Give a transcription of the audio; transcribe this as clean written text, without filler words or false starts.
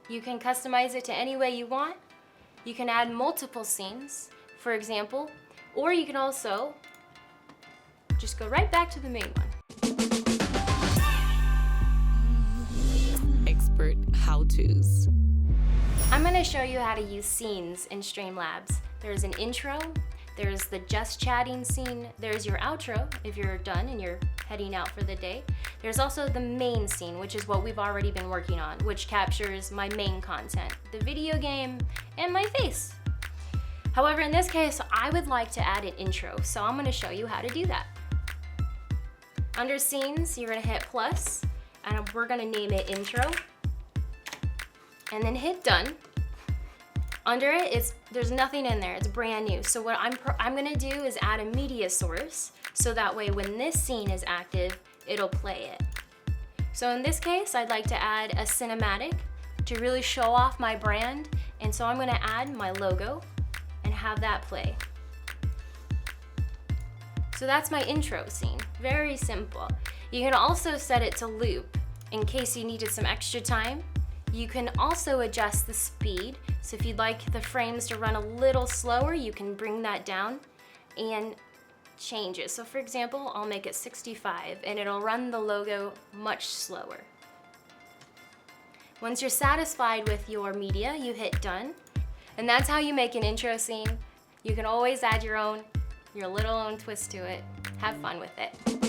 You can customize it to any way you want. You can add multiple scenes, for example, or you can also just go right back to the main one. Expert how-tos. I'm going to show you how to use scenes in Streamlabs. There's an intro, there's the just chatting scene, there's your outro if you're done and you're heading out for the day. There's also the main scene, which is what we've already been working on, which captures my main content, the video game, and my face. However, in this case, I would like to add an intro, so I'm going to show you how to do that. Under scenes, you're going to hit plus, and we're going to name it intro, and then hit done. Under it, there's nothing in there, it's brand new. So what I'm gonna do is add a media source, so that way when this scene is active, it'll play it. So in this case, I'd like to add a cinematic to really show off my brand, and so I'm gonna add my logo and have that play. So that's my intro scene, very simple. You can also set it to loop in case you needed some extra time. You can also adjust the speed. So if you'd like the frames to run a little slower, you can bring that down and change it. So for example, I'll make it 65 and it'll run the logo much slower. Once you're satisfied with your media, you hit done. And that's how you make an intro scene. You can always add your little own twist to it. Have fun with it.